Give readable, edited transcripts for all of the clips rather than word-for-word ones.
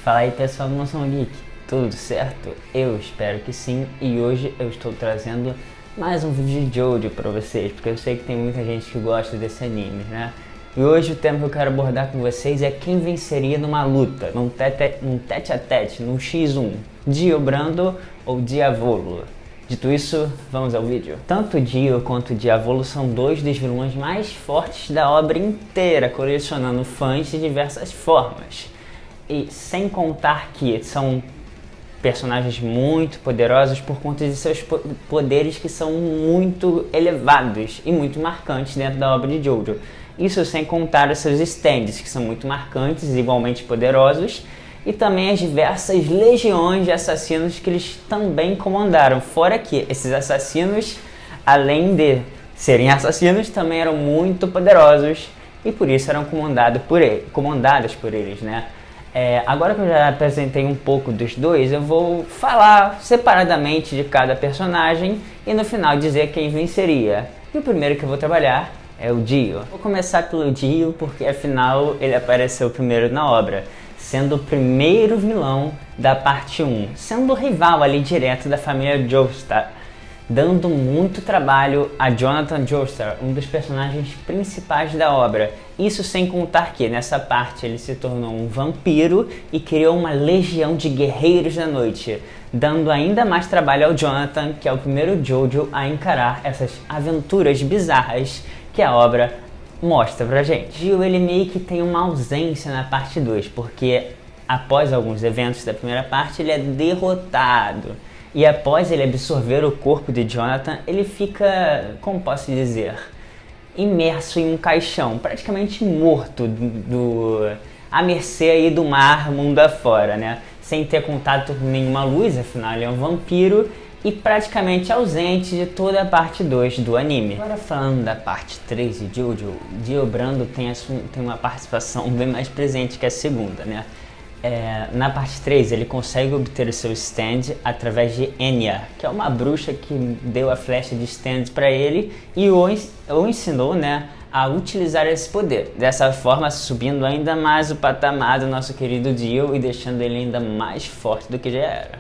Fala aí pessoal do Mansão Geek, tudo certo? Eu espero que sim, e hoje eu estou trazendo mais um vídeo de Jojo pra vocês, porque eu sei que tem muita gente que gosta desse anime, né? E hoje o tema que eu quero abordar com vocês é quem venceria numa luta, num tete a tete, num X1, Dio Brando ou Diavolo. Dito isso, vamos ao vídeo. Tanto Dio quanto Diavolo são dois dos vilões mais fortes da obra inteira, colecionando fãs de diversas formas. E sem contar que são personagens muito poderosos por conta de seus poderes que são muito elevados e muito marcantes dentro da obra de Jojo. Isso sem contar os seus stands, que são muito marcantes e igualmente poderosos, e também as diversas legiões de assassinos que eles também comandaram. Fora que esses assassinos, além de serem assassinos, também eram muito poderosos e por isso eram comandados por eles, né? Agora que eu já apresentei um pouco dos dois, eu vou falar separadamente de cada personagem e no final dizer quem venceria. E o primeiro que eu vou trabalhar é o Dio. Vou começar pelo Dio porque afinal ele apareceu primeiro na obra, sendo o primeiro vilão da parte 1, sendo o rival ali direto da família Joestar, dando muito trabalho a Jonathan Joestar, um dos personagens principais da obra. Isso sem contar que nessa parte ele se tornou um vampiro e criou uma legião de guerreiros da noite, dando ainda mais trabalho ao Jonathan, que é o primeiro Jojo a encarar essas aventuras bizarras que a obra mostra pra gente. Dio, ele meio que tem uma ausência na parte 2, porque após alguns eventos da primeira parte ele é derrotado. E após ele absorver o corpo de Jonathan, ele fica, como posso dizer, imerso em um caixão, praticamente morto, à mercê aí do mar, mundo afora, né? Sem ter contato com nenhuma luz, afinal ele é um vampiro, e praticamente ausente de toda a parte 2 do anime. Agora falando da parte 3 de Jojo, Dio Brando tem uma participação bem mais presente que a segunda, né? Na parte 3 ele consegue obter o seu stand através de Enya, que é uma bruxa que deu a flecha de stand para ele e o ensinou, né, a utilizar esse poder. Dessa forma subindo ainda mais o patamar do nosso querido Dio e deixando ele ainda mais forte do que já era.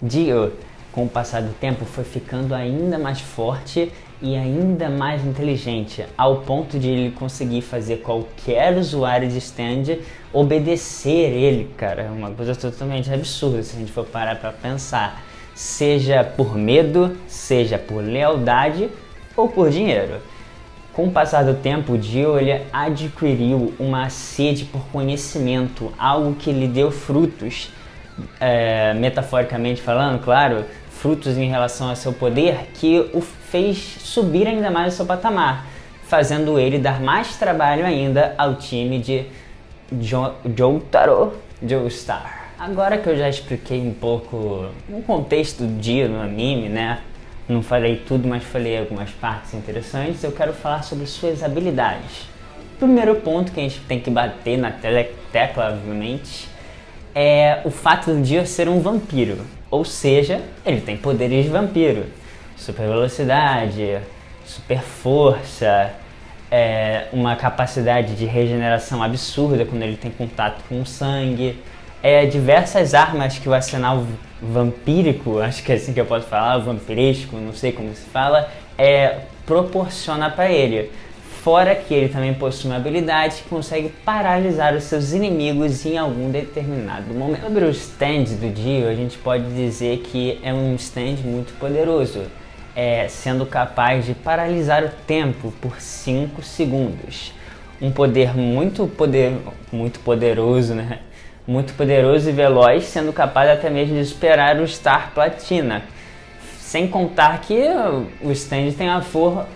Dio, com o passar do tempo, foi ficando ainda mais forte e ainda mais inteligente, ao ponto de ele conseguir fazer qualquer usuário de stand obedecer ele, cara. É uma coisa totalmente absurda se a gente for parar pra pensar. Seja por medo, seja por lealdade ou por dinheiro. Com o passar do tempo, o Dio ele adquiriu uma sede por conhecimento, algo que lhe deu frutos, metaforicamente falando, claro, frutos em relação ao seu poder, que o fez subir ainda mais o seu patamar, fazendo ele dar mais trabalho ainda ao time de Jotaro Joestar. Agora que eu já expliquei um pouco o contexto do Dio no anime, né? Não falei tudo, mas falei algumas partes interessantes. Eu quero falar sobre suas habilidades. O primeiro ponto que a gente tem que bater na tecla, obviamente, é o fato do Dio ser um vampiro. Ou seja, ele tem poderes de vampiro. Super velocidade, super força, uma capacidade de regeneração absurda quando ele tem contato com o sangue, diversas armas que o arsenal vampírico, acho que é assim que eu posso falar, vampiresco, não sei como se fala, proporciona para ele. Fora que ele também possui uma habilidade que consegue paralisar os seus inimigos em algum determinado momento. Sobre o stand do Dio, a gente pode dizer que é um stand muito poderoso, sendo capaz de paralisar o tempo por 5 segundos. Um poder muito poderoso, né? Muito poderoso e veloz, sendo capaz até mesmo de superar o Star Platina. Sem contar que o stand tem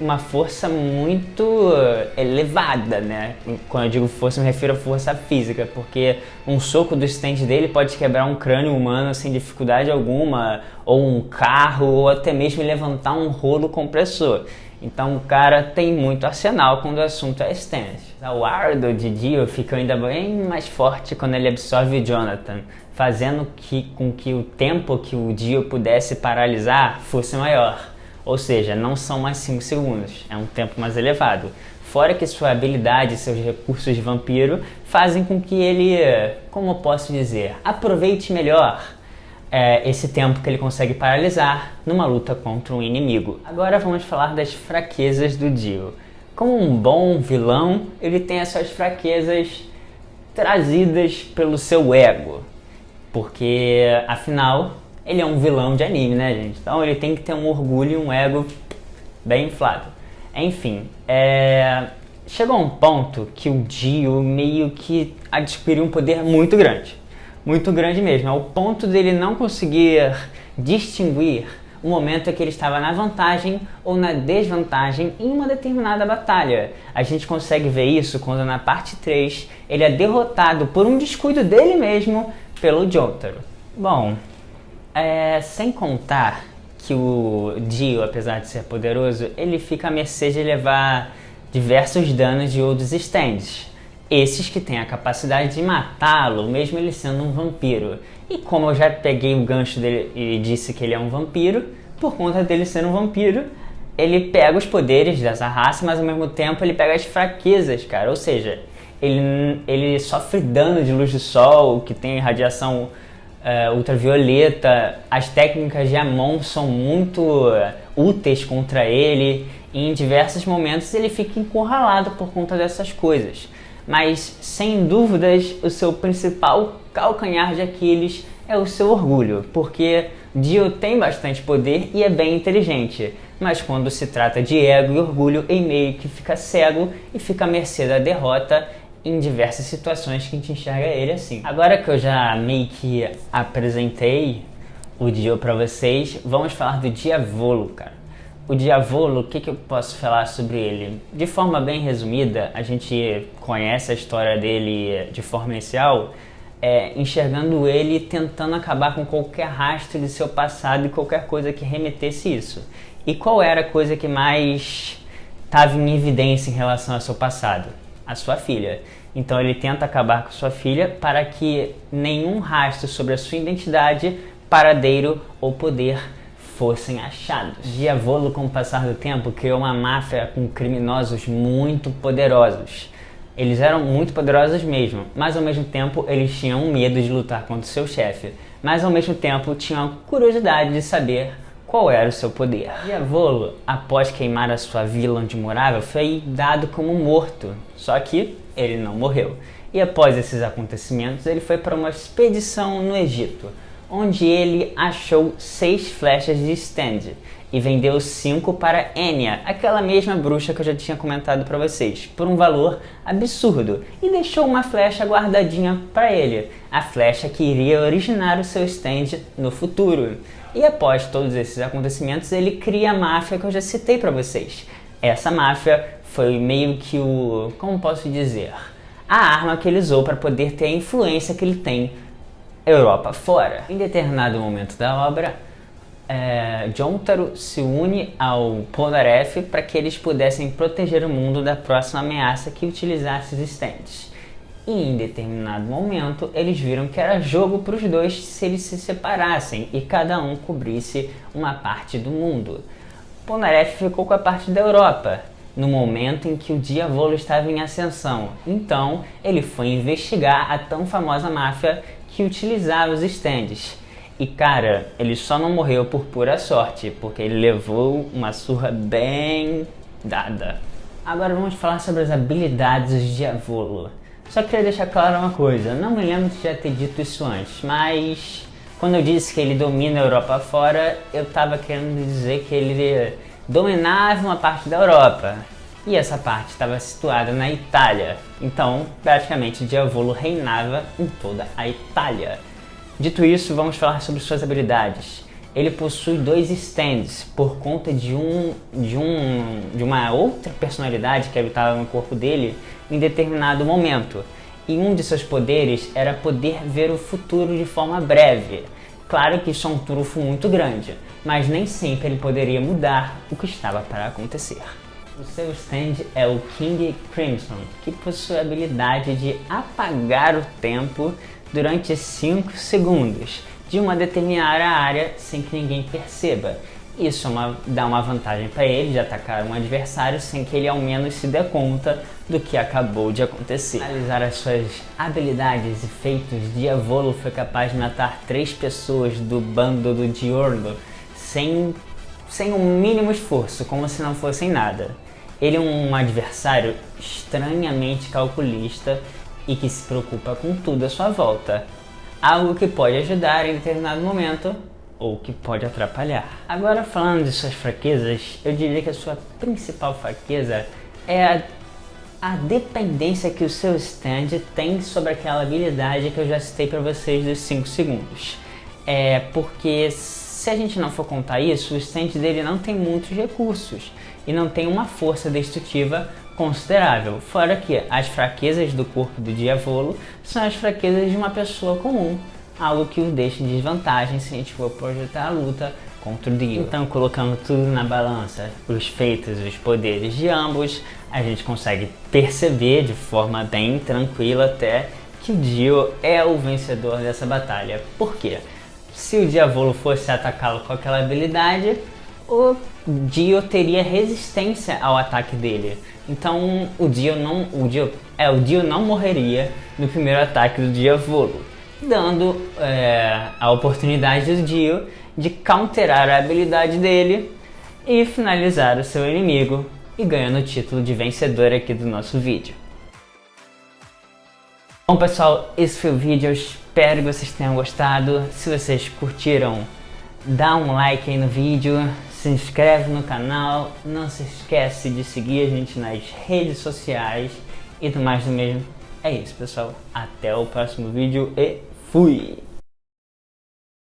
uma força muito elevada, né? Quando eu digo força, eu me refiro à força física, porque um soco do stand dele pode quebrar um crânio humano sem dificuldade alguma, ou um carro, ou até mesmo levantar um rolo compressor. Então o cara tem muito arsenal quando o assunto é stand. O Ardo de Dio fica ainda bem mais forte quando ele absorve o Jonathan, fazendo com que o tempo que o Dio pudesse paralisar fosse maior. Ou seja, não são mais 5 segundos, é um tempo mais elevado. Fora que sua habilidade e seus recursos de vampiro fazem com que ele, como eu posso dizer, aproveite melhor esse tempo que ele consegue paralisar numa luta contra um inimigo. Agora vamos falar das fraquezas do Dio. Como um bom vilão, ele tem as suas fraquezas trazidas pelo seu ego. Porque, afinal, ele é um vilão de anime, né, gente? Então ele tem que ter um orgulho e um ego bem inflado. Enfim, chegou a um ponto que o Dio meio que adquiriu um poder muito grande. Muito grande mesmo, ao ponto dele não conseguir distinguir o momento em que ele estava na vantagem ou na desvantagem em uma determinada batalha. A gente consegue ver isso quando na parte 3 ele é derrotado por um descuido dele mesmo pelo Jotaro. Bom, sem contar que o Dio, apesar de ser poderoso, ele fica à mercê de levar diversos danos de outros stands. Esses que têm a capacidade de matá-lo, mesmo ele sendo um vampiro. E como eu já peguei o gancho dele e disse que ele é um vampiro, por conta dele ser um vampiro, ele pega os poderes dessa raça, mas ao mesmo tempo ele pega as fraquezas, cara. Ou seja, ele sofre dano de luz do sol, que tem radiação ultravioleta. As técnicas de Amon são muito úteis contra ele. E em diversos momentos ele fica encurralado por conta dessas coisas. Mas, sem dúvidas, o seu principal calcanhar de Aquiles é o seu orgulho, porque Dio tem bastante poder e é bem inteligente, mas quando se trata de ego e orgulho, ele meio que fica cego e fica à mercê da derrota em diversas situações que a gente enxerga ele assim. Agora que eu já meio que apresentei o Dio pra vocês, vamos falar do Diavolo, cara. O Diavolo, o que eu posso falar sobre ele? De forma bem resumida, a gente conhece a história dele de forma inicial, enxergando ele tentando acabar com qualquer rastro de seu passado e qualquer coisa que remetesse isso. E qual era a coisa que mais estava em evidência em relação ao seu passado? A sua filha. Então ele tenta acabar com sua filha para que nenhum rastro sobre a sua identidade, paradeiro ou poder fossem achados. Diavolo, com o passar do tempo, criou uma máfia com criminosos muito poderosos. Eles eram muito poderosos mesmo, mas ao mesmo tempo eles tinham medo de lutar contra o seu chefe, mas ao mesmo tempo tinham curiosidade de saber qual era o seu poder. Diavolo, após queimar a sua vila onde morava, foi dado como morto, só que ele não morreu. E após esses acontecimentos, ele foi para uma expedição no Egito, onde ele achou 6 flechas de stand e vendeu 5 para Enya, aquela mesma bruxa que eu já tinha comentado para vocês, por um valor absurdo, e deixou uma flecha guardadinha para ele, a flecha que iria originar o seu stand no futuro. E após todos esses acontecimentos, ele cria a máfia que eu já citei para vocês. Essa máfia foi meio que como posso dizer, a arma que ele usou para poder ter a influência que ele tem Europa fora. Em determinado momento da obra, Jotaro se une ao Polnareff para que eles pudessem proteger o mundo da próxima ameaça que utilizasse os stands. E em determinado momento, eles viram que era jogo para os dois se eles se separassem e cada um cobrisse uma parte do mundo. Polnareff ficou com a parte da Europa, no momento em que o Diavolo estava em ascensão. Então, ele foi investigar a tão famosa máfia que utilizava os stands. E cara, ele só não morreu por pura sorte, porque ele levou uma surra bem dada. Agora vamos falar sobre as habilidades do Diavolo. Só queria deixar claro uma coisa, não me lembro de já ter dito isso antes, mas quando eu disse que ele domina a Europa fora, eu estava querendo dizer que ele dominava uma parte da Europa. E essa parte estava situada na Itália, então praticamente Diavolo reinava em toda a Itália. Dito isso, vamos falar sobre suas habilidades. Ele possui 2 stands por conta de uma outra personalidade que habitava no corpo dele em determinado momento. E um de seus poderes era poder ver o futuro de forma breve. Claro que isso é um trunfo muito grande, mas nem sempre ele poderia mudar o que estava para acontecer. O seu stand é o King Crimson, que possui a habilidade de apagar o tempo durante 5 segundos de uma determinada área sem que ninguém perceba. Isso dá uma vantagem para ele de atacar um adversário sem que ele ao menos se dê conta do que acabou de acontecer. Ao analisar as suas habilidades e feitos, Diavolo foi capaz de matar 3 pessoas do bando do Diorlo sem o mínimo esforço, como se não fossem nada. Ele é um adversário estranhamente calculista e que se preocupa com tudo à sua volta, algo que pode ajudar em determinado momento ou que pode atrapalhar. Agora, falando de suas fraquezas, eu diria que a sua principal fraqueza é a dependência que o seu stand tem sobre aquela habilidade que eu já citei para vocês dos 5 segundos. Porque se a gente não for contar isso, o stand dele não tem muitos recursos e não tem uma força destrutiva considerável. Fora que as fraquezas do corpo do Diavolo são as fraquezas de uma pessoa comum, algo que o deixa em desvantagem se a gente for projetar a luta contra o Dio. Então, colocando tudo na balança, os feitos e os poderes de ambos, a gente consegue perceber de forma bem tranquila até que o Dio é o vencedor dessa batalha. Por quê? Se o Diavolo fosse atacá-lo com aquela habilidade, o Dio teria resistência ao ataque dele. Então o Dio não morreria no primeiro ataque do Diavolo, dando a oportunidade do Dio de counterar a habilidade dele e finalizar o seu inimigo e ganhando o título de vencedor aqui do nosso vídeo. Bom pessoal, esse foi o vídeo, eu espero que vocês tenham gostado. Se vocês curtiram, dá um like aí no vídeo, se inscreve no canal, não se esquece de seguir a gente nas redes sociais e do mais do mesmo. É isso pessoal, até o próximo vídeo e fui!